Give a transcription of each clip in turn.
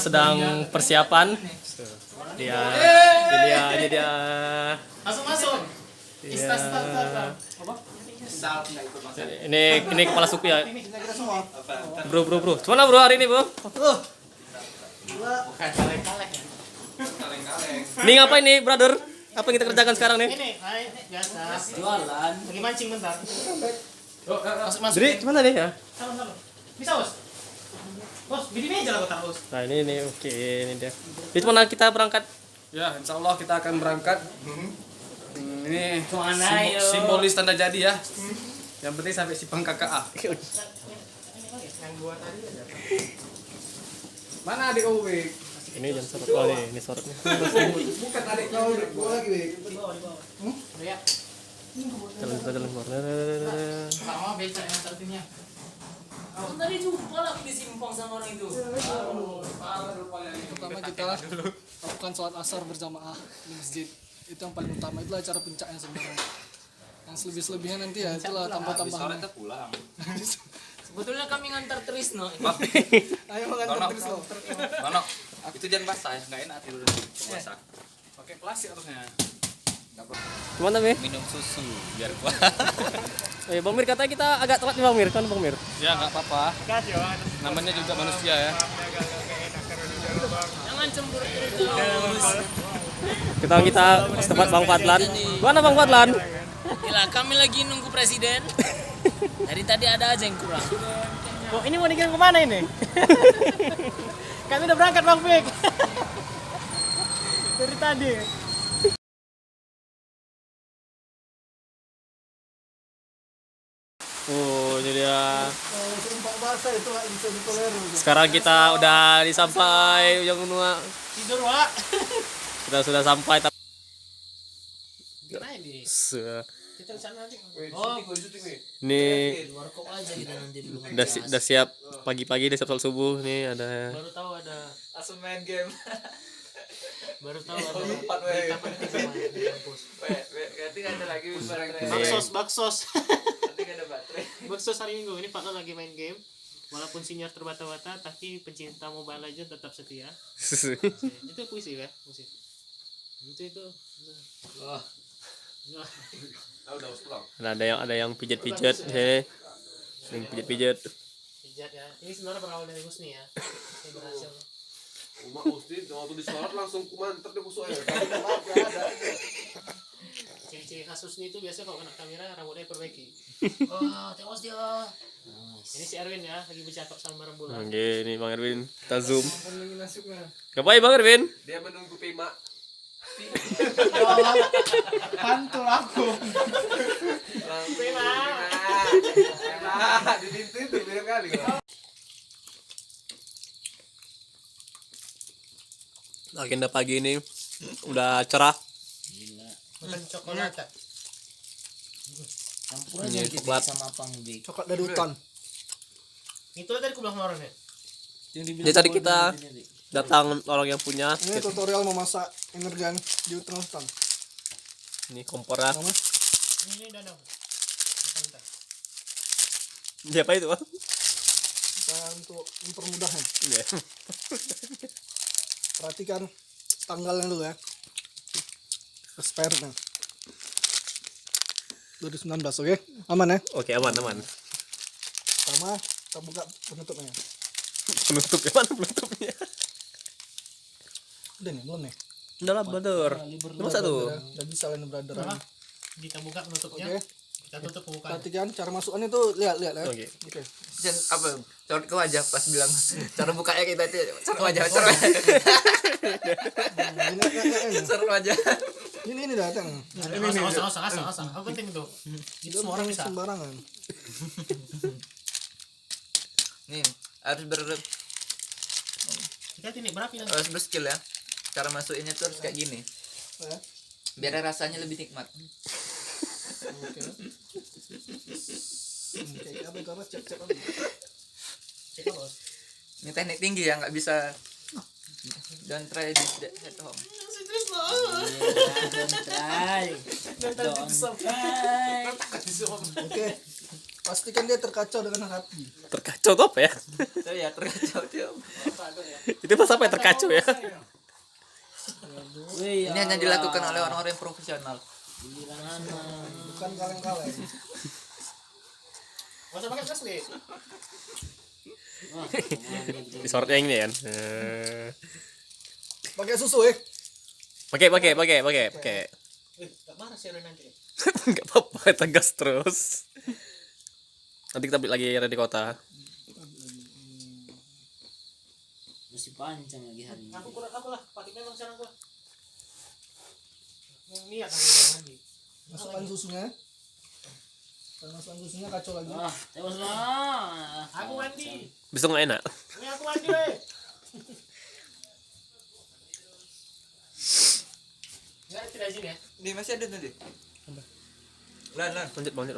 sedang persiapan. Dia. Masuk. Ini kepala suku ya. Bro. Gimana bro hari ini bro? Ini ngapain nih brother? Apa yang kita kerjakan sekarang nih? Ini biasa. Jualan. Lagi mancing bentar. Masuk. Jadi gimana nih ya? Sama. Bisa bos. Bos, di meja lah bos. Nah ini oke ini dia. Jadi mana kita berangkat? Ya, insya Allah kita akan berangkat. Ini Kemana, yuk? simbolis tanda jadi ya. Yang penting sampai Sipang KKA. Mana adik kau, Wik? Ini jam sorot. Oh ini sorotnya. Bukan adik kau, Wik. Bawa lagi, Wik. Ya. Jalan keluar. Sama beca yang tertimnya. Tadi jumpa lah di simpang sama orang itu. Pertama kita lakukan sholat asar berjamaah di masjid. Itu yang paling utama, itulah cara puncaknya sebenarnya. Yang selebih-selebihnya nanti ya itulah tambah-tambahan. Sebetulnya kami ngantar Trisno. Ayo mengantar terus loh. Manok, itu jangan basah ya, nggak enak tidur basah. Pakai plastik harusnya. Gimana Mir? Minum susu biar kuat. Bang Mir katanya kita agak telat nih Bang Mir, kan Bang Mir? Ya nggak apa-apa. Namanya juga manusia ya. Jangan cemburu terus. Kita tempat Bang Fadlan. Mana Bang Fadlan? Gila, kami lagi nunggu presiden. Dari tadi ada aja yang kurang. Oh, ini mau dikirim kemana ini? Kami udah berangkat Bang Fik. Dari tadi. Oh ini dia. Sumpah bahasa itu nggak bisa ditolerir. Sekarang kita udah sampai ujung benua. Tidur, Wak. Kita sudah sampai. Gimana ini? Kita di sana nanti. Oh, Ini Luar kok aja kita nanti dulu. udah siap pagi-pagi, udah siap sholat subuh. Nih ada. Baru tahu ada Langsung main game. berita penting di kampus. Berarti ada lagi barang Baksos. nanti ada baterai. Baksos hari Minggu ini Pak lagi main game. Walaupun sinyal terbata-bata, tapi pencinta Mobile Legends tetap setia. Itu puisi ya, musik. Itu. Wah, Nah, Ada yang pijat-pijat. Yang pijat-pijat. pijat ya. Ini sebenarnya berawal dari Husni ya. Ini berhasil. Umak Usti waktu disolat langsung kumanter dia kusuk ya. Ciri-ciri khas Husni itu biasanya kalau kena kamera rambutnya perbaiki. Wah, tewas dia. Ini si Erwin ya, lagi bercakap sama rembulan. Oke, ini Bang Erwin. Kita zoom. Lagi nasibnya. Ngapain Bang Erwin? Dia menunggu Pima. Pantul aku. Prima. Didintin tuh beda kali. Agenda pagi ini udah cerah. Makan coklat. Campurannya Ini gitu coklat. sama apa nih? Coklat dari hutan. Itu tadi aku bilang sama orangnya. Jadi tadi kita datang orang yang punya. Ini tutorial memasak energen di tengah hutan. Ini kompornya. Nama? Ini danau. Bentar. Siapa itu Bang? Kita untuk mempermudahnya. Iya. Perhatikan tanggalnya dulu ya. Expirednya 2019, oke? Aman ya? Oke, aman. Pertama kita buka penutupnya. Penutupnya mana penutupnya? Udah nih, belum nih? Udah lah, brother. Masa tuh? Udah bisa lah nih, brother. Nah, kita buka penutupnya. Oke. Kita tutup bukan. Perhatikan cara masuknya tuh lihat ya. Oke. Oke. jangan apa? Corot ke wajah pas bilang cara bukanya kita itu corot wajah, corot wajah. Corot wajah. Ini datang. Asal. Apa penting itu? Itu semua orang bisa. Sembarangan. Nih, harus Kita ini berapa yang harus berskill ya. Cara masukinnya tuh harus kayak gini. Ya. Biar rasanya lebih nikmat. Oke. Kayak apa itu? Cek apa? cek apa? Bos? Ini teknik tinggi ya, nggak bisa. Don't try this at home. Don't try. Oke. Pastikan dia terkacau dengan hati. Terkacau tuh apa ya? Saya ya terkacau dia. Itu pas apa ya terkacau ya? Ini hanya dilakukan oleh orang-orang yang profesional. Bukan kaleng-kaleng. Masa pakai flashlight? Disorotnya ini kan. Pakai susu Pakai. Tak marah sih nanti. Enggak apa-apa, tegas terus. Nanti kita beli lagi ada di kota. Masih panjang lagi hari ini. Aku kurang apa lah, pakai memang sekarang gua. Niat aku udah mandi. Masukkan susunya. Kalau masukkan susunya kacau lagi. Tewas lah. Aku mandi. Bisa nggak enak? Ini aku mandi weh. Nggak tidak sini ya? Ini masih ada tadi. Lan. Lanjut. Makan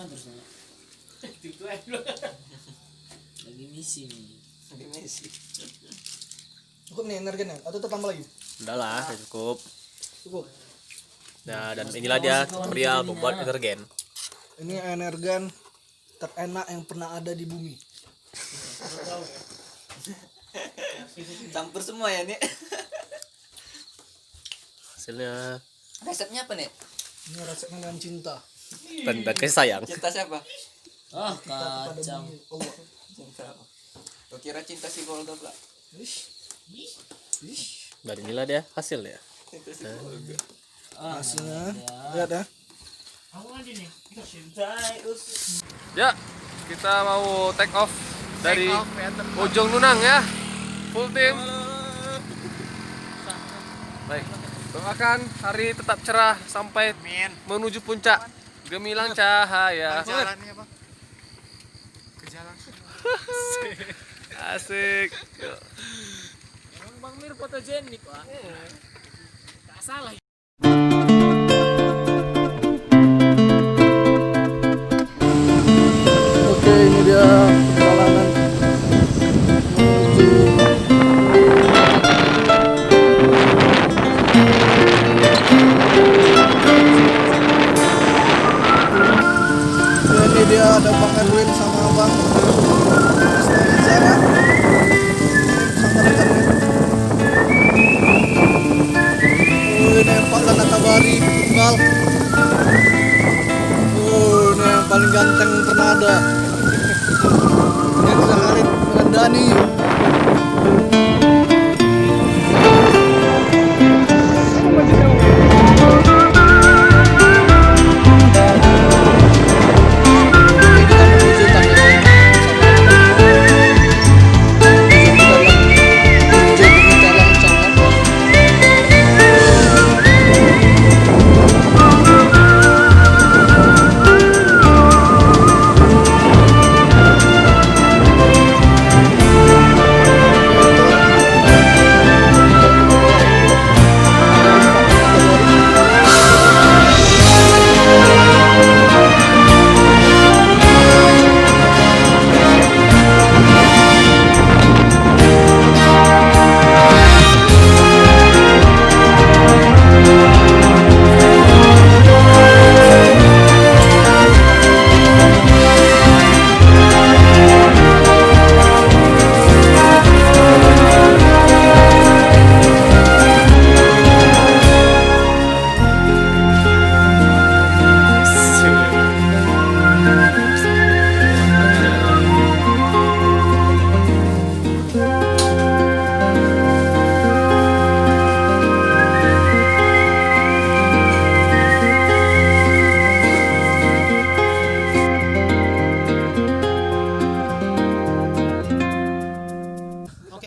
terus nanya. Itu aja. Lagi misi nih. Ini sih. Cukup nih energen ya? Atau tambah lagi? Udah lah, cukup. Cukup. Nah, dan inilah dia tutorial membuat energen. Ini energen terenak yang pernah ada di bumi. Campur semua ya nih. Hasilnya Resepnya apa nih? Ini resepnya dengan cinta. dan kasih sayang. Cinta siapa? Pada Kacang. bumi Allah. Cinta. Kau kira cinta si Volga pula? Dan inilah dia hasilnya. Cinta si Volga. Hasilnya. Lihat ya. Aku mandi nih. Ya, kita mau take off dari ujung Nunang ya. Full team. Baik. Doakan hari tetap cerah sampai menuju puncak. Gemilang cahaya. Jalannya apa? Ke jalan. Asik. Yuk. Bang Mir fotogenik, Pak. Enggak salah. Oke, ini dia perjalanan menuju ya, ini dia ada Bang Erwin sama Bang Zara sama rekannya. Ini Pak Lana Tabari tunggal. Ini yang paling ganteng pernah ada. Ini Khalid dengan Dani.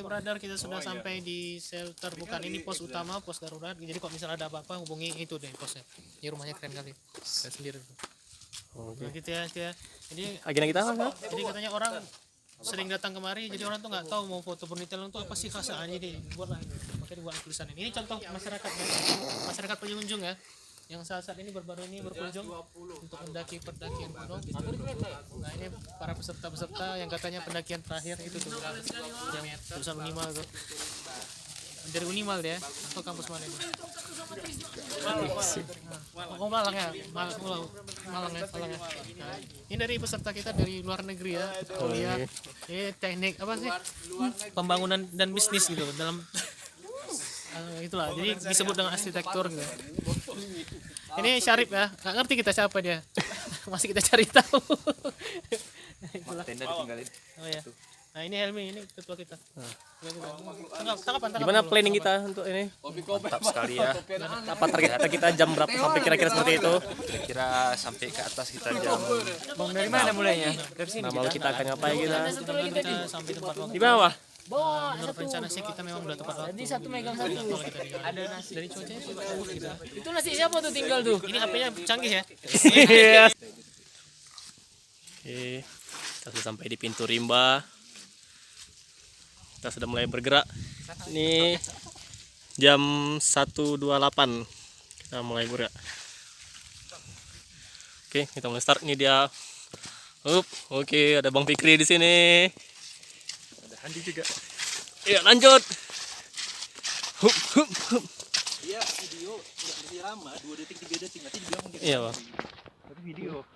Brother, kita sudah sampai di shelter, bukan ini pos utama, pos darurat. Jadi kalau misalnya ada apa-apa hubungi itu deh posnya. Ini rumahnya keren kali. Saya sendiri. Nah, gitu ya, gitu ya. Agenda kita apa? Jadi katanya orang sering datang kemari, jadi orang tuh nggak tahu mau foto penelitian untuk apa sih khasnya. Jadi buatlah ini. Makanya dibuat tulisan ini. Ini contoh masyarakat ya. Masyarakat pengunjung ya. Yang saat ini baru-baru ini berkunjung untuk mendaki pendakian gunung. Nah ini para peserta-peserta yang katanya pendakian terakhir itu tuh yang tulisan Unimal tuh. Dari Unimal ya, atau kampus mana ini? Oh Malang ya, Malang Pulau, Malang ya. Nah, ini dari peserta kita dari luar negeri ya, kuliah. Ini teknik apa sih? Pembangunan dan bisnis gitu dalam itulah. Jadi disebut dengan arsitektur gitu. Ini Syarif ya, nggak ngerti kita siapa dia, masih kita cari tahu. Itulah. Tenda ditinggalin. Oh ya. Nah ini Helmi, ini ketua kita. Tanggapan. Gimana planning kita untuk ini? Mantap sekali ya. Apa target kita jam berapa sampai kira-kira seperti itu? Kira-kira sampai ke atas kita jam. Dari mana mulainya? Dari sini. Nah, malam kita akan ngapain kita? Kita sampai tempat waktu. Di bawah. Menurut rencana sih kita memang udah tepat waktu. Jadi satu megang satu. Ada nasi dari cuacanya sih bagus gitu. Itu nasi siapa tuh tinggal tuh? Ini HP-nya canggih ya. Oke, kita sudah sampai di pintu rimba. Kita sudah mulai bergerak. Ini jam 1.28 kita mulai bergerak. Oke, kita mulai start. Ini dia. Oke, ada Bang Fikri di sini. Ada Handi juga. Iya, lanjut. Iya, video nggak lebih lama, 2 detik 3 detik nanti dibilang mungkin. Iya, Bang. Tapi video.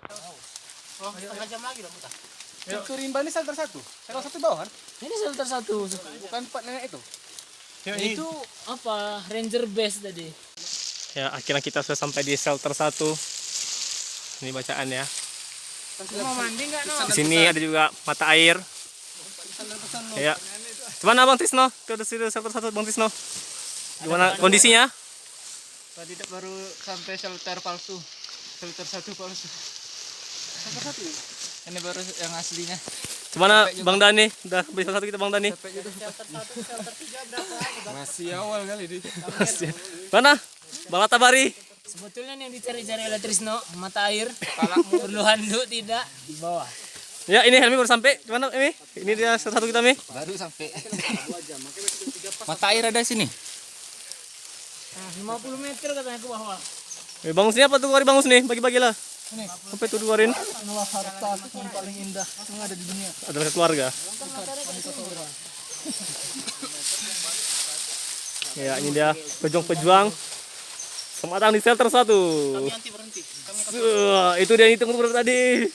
Oh, setengah jam lagi dong kita. Itu rimba ini shelter 1. Shelter 1 bawah kan? Ini shelter satu. Bukan tempat nenek itu. Itu apa? Ranger base tadi. Ya, akhirnya kita sudah sampai di shelter 1. Ini bacaannya. Mau mandi nggak no? Di sini ada juga mata air. Ya. Gimana Bang Tisno? Itu ada shelter 1 Bang Tisno. Gimana kondisinya? Tadi baru sampai shelter palsu. Shelter 1 palsu. Shelter 1. Ini baru yang aslinya. Gimana Bang Dani? Udah sampai shelter 1 kita Bang Dani. Masih awal kali ini. Mana? Bang Latabari. Sebetulnya yang dicari-cari oleh Trisno mata air. Perlu handuk tidak di bawah. Ya, ini Helmi baru sampai. Gimana Helmi? Ini dia shelter 1 kita Mi. Baru sampai. Mata air ada sini. Nah, 50 meter katanya ke bawah. Bangun sini apa tuh? Mari bangun sini, bagi-bagilah. Sampai tuh keluarin. Inilah harta yang paling indah yang ada di dunia. Adalah keluarga. Ya, ini dia pejuang-pejuang. Selamat datang di shelter 1. Nanti berhenti. Itu dia hitung berapa tadi?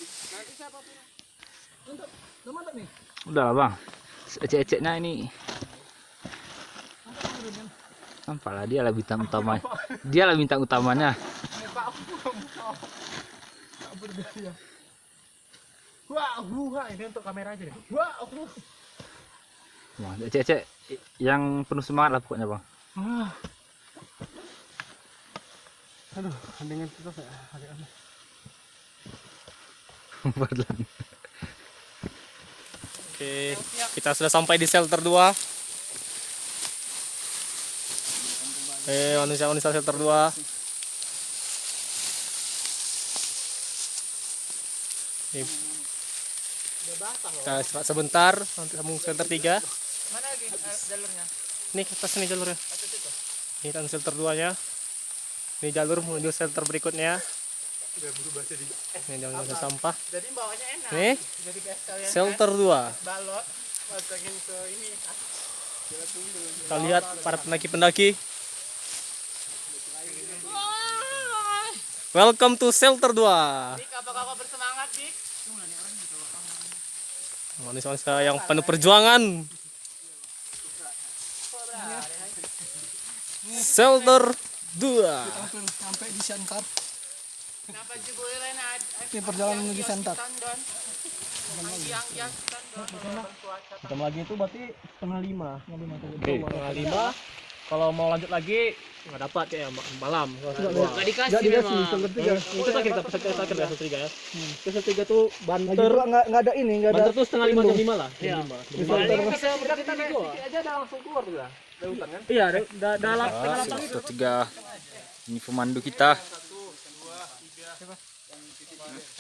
Udah lah bang. Ecek-eceknya ini. Nampaklah dia lah bintang utama. Dia lah bintang utamanya. Wah, ini untuk kamera aja deh. Wah, ecek-ecek yang penuh semangat lah pokoknya bang. Aduh, andingan kita saya. Oke, kita sudah sampai di shelter 2. Manusia shelter 2. Nih. Kita istirahat sebentar, nanti sambung shelter 3. Mana lagi jalurnya? Nih, ke atas nih jalurnya. Ini kan shelter 2-nya. Ini jalur menuju shelter berikutnya. Ini jangan sampah. Jadi bawahnya enak. Nih, Jadi kayak sekalian shelter 2. balot, masukin ke ini. Kita lihat para pendaki-pendaki. Welcome to shelter 2. Dik, apakah kau bersemangat, Dik? Manusia yang penuh perjuangan. Shelter 2. Sampai di Shankar. Kenapa jubulan Ini perjalanan menuju Shankar. Jam lagi itu berarti setengah 5. Setengah 5. Kalau mau lanjut lagi nggak dapat ya malam. Nggak dikasih memang. Itu terakhir kita pesan terakhir ya shelter 3 ya. Shelter 3 tuh banter. Nggak ada ini, nggak ada. Banter tuh setengah 5 jam 5 lah. Iya. Bisa berarti aja udah langsung keluar juga. Iya, dalam Shelter 3. Ini pemandu kita.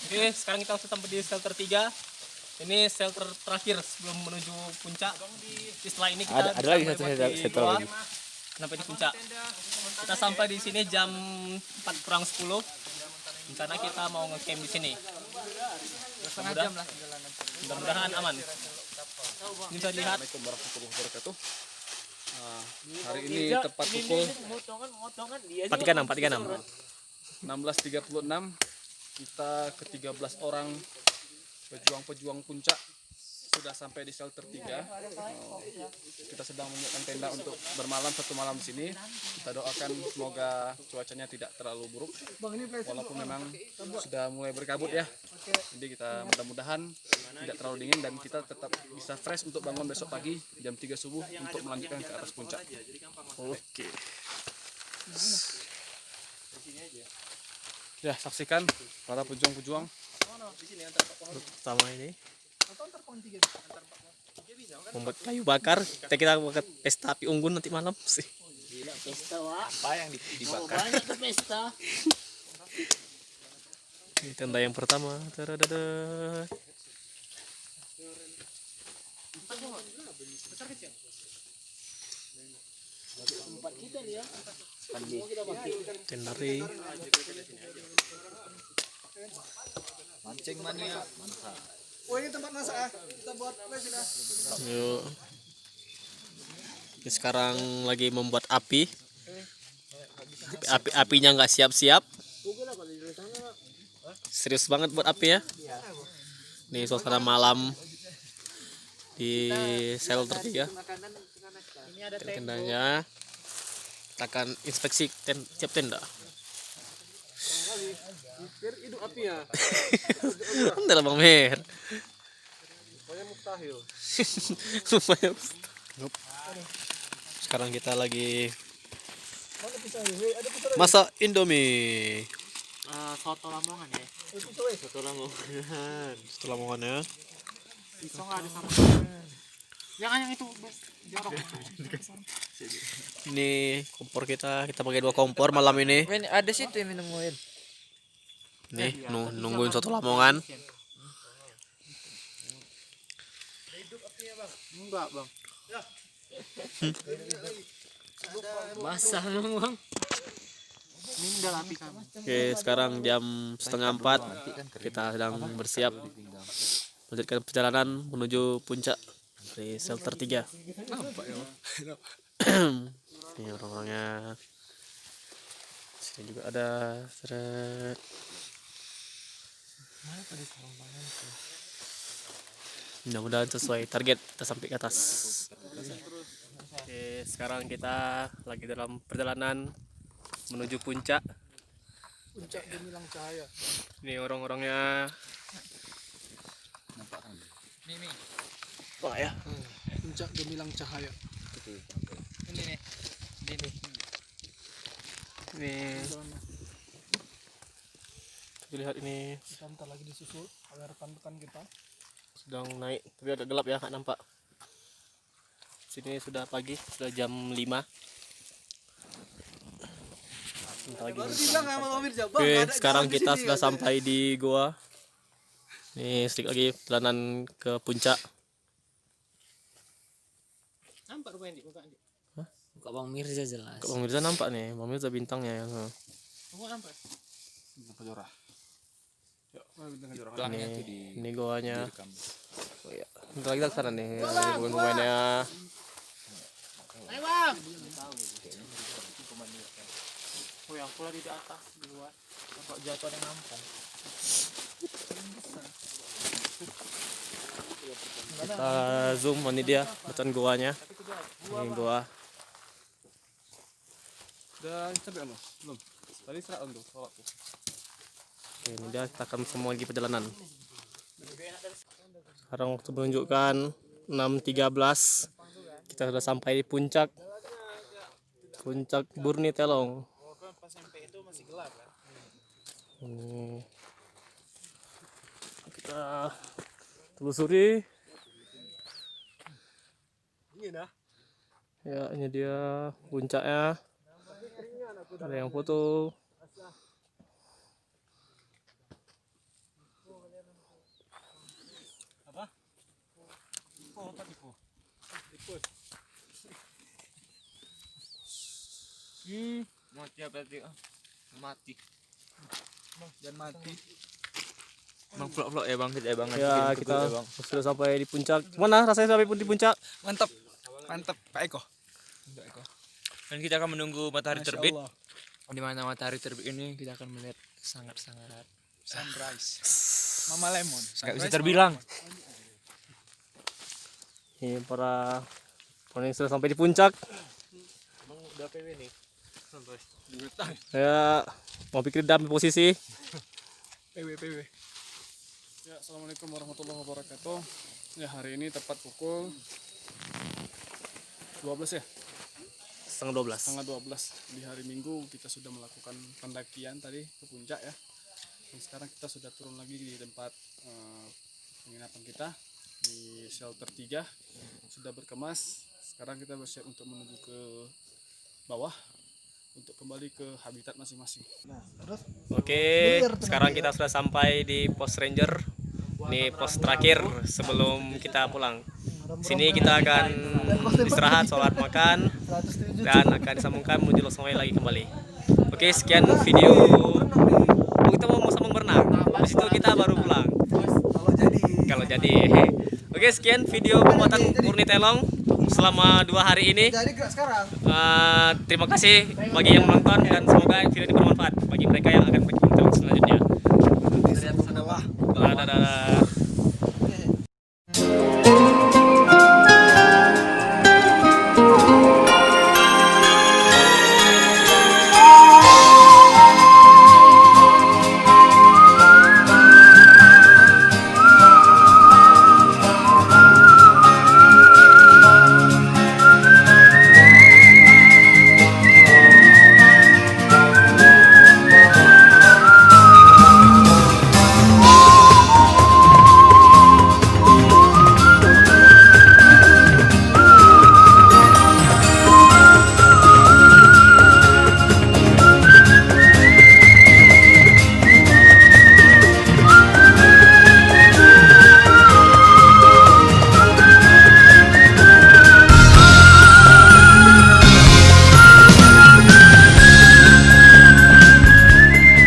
Oke, sekarang kita sudah sampai di shelter 3. Ini shelter terakhir sebelum menuju puncak. Setelah ini kita Ada lagi bisa satu melewati shelter bawah lagi. sampai di puncak. Kita sampai di sini jam 4:40. Rencana kita mau ngecamp di sini. Mudah-mudahan aman. Ini bisa dilihat. Hari ini tepat pukul 4.36. 16.36 kita ke-13 orang pejuang-pejuang puncak sudah sampai di shelter 3. Kita sedang menyiapkan tenda untuk bermalam satu malam di sini. Kita doakan semoga cuacanya tidak terlalu buruk, walaupun memang sudah mulai berkabut ya. Jadi kita mudah-mudahan tidak terlalu dingin dan kita tetap bisa fresh untuk bangun besok pagi jam 3 subuh untuk melanjutkan ke atas puncak. Oke. Ya, saksikan para pejuang-pejuang. Pertama ini membuat kayu bakar. Kita buat pesta api unggun nanti malam sih. Gila pesta wak. Apa yang dibakar? Banyak tuh pesta. Ini tenda yang pertama. Tadadada. Tempat kita nih ya. Tenda re. Mancing mania. Mantap. Oh, ini tempat masak ah. Kita buat flash dah. Yuk. Ini sekarang lagi membuat api. Apinya nggak siap-siap. Serius banget buat api ya. Nih suasana malam di shelter 3. Tendanya. Kita akan inspeksi tiap tenda. Hidup api ya. Entar Bang Mer. Pokoknya mustahil. Sekarang kita lagi masak Indomie. Soto Lamongan ya. Soto Lamongan ya. Pisau nggak ada sama. Jangan yang itu jorok. Ini kompor kita pakai 2 kompor malam ini. Men, ada situ yang nemuin. Nih nungguin soto Lamongan. Enggak bang. Basah memang bang. Ninggal api kami. Oke, sekarang jam 3:30. Kita sedang bersiap melanjutkan perjalanan menuju puncak dari shelter 3. Ini orang-orangnya. Sini juga ada. Seret. Mudah-mudahan sesuai target kita sampai ke atas. Oke, sekarang kita lagi dalam perjalanan menuju puncak. Puncak gemilang cahaya. Ini orang-orangnya. Wah ya. Puncak gemilang cahaya. Ini lihat ini Kita bentar lagi disusul oleh rekan-rekan kita. sedang naik, tapi agak gelap ya, nggak nampak. Sini sudah pagi, sudah jam 5. Bentar lagi. Oke, sekarang kita sudah sampai di goa. Nih sedikit lagi perjalanan ke puncak. Nampak rupanya di muka Andi. Kok Bang Mirza jelas. Kok Bang Mirza nampak nih, Bang Mirza bintangnya yang. Kamu nampak? Ini goanya. Oh iya. Bentar lagi kita ke sana nih. Pemain-pemainnya. Ayo bang. Oh yang pula di atas di luar. Nampak jatuh ada nampang. Kita zoom, ini dia bacaan goanya. Ini goa. Dan sampai anu? Belum. Tadi serat untuk sholat. Oke, ini dia, kita akan semua lagi perjalanan. Sekarang waktu menunjukkan 6.13. Kita sudah sampai di puncak. Puncak Burni Telong. Ini kita telusuri. Ya, ini dia puncaknya. Ada yang foto. Mati apa tadi? Mati. Jangan mati. Bang vlog ya bang, Ya, kita sudah sampai di puncak. Mana rasanya sampai di puncak? Mantap. Mantap Pak Eko. Dan kita akan menunggu matahari terbit. Di mana matahari terbit ini kita akan melihat sangat-sangat Sunrise. Mama Lemon. nggak bisa terbilang. Ini para yang sudah sampai di puncak. Udah PW nih. Saya mau pikir dalam posisi. PW. Ya, assalamualaikum warahmatullahi wabarakatuh. Ya, hari ini tepat pukul 12 ya. Setengah 12. Tanggal 12 di hari Minggu kita sudah melakukan pendakian tadi ke puncak ya. Dan sekarang kita sudah turun lagi di tempat penginapan kita di shelter 3. Sudah berkemas. Sekarang kita bersiap untuk menuju ke bawah untuk kembali ke habitat masing-masing. Oke, sekarang kita sudah sampai di pos ranger. Ini pos terakhir sebelum kita pulang. Sini kita akan istirahat, sholat, makan, dan akan disambungkan menuju Losongai lagi kembali. Oke, sekian video. Oh, kita mau sambung berenang. Habis itu kita baru pulang. Kalau jadi. Oke, sekian video pembuatan Murni Telong selama 2 hari ini. Terima kasih bagi yang menonton dan semoga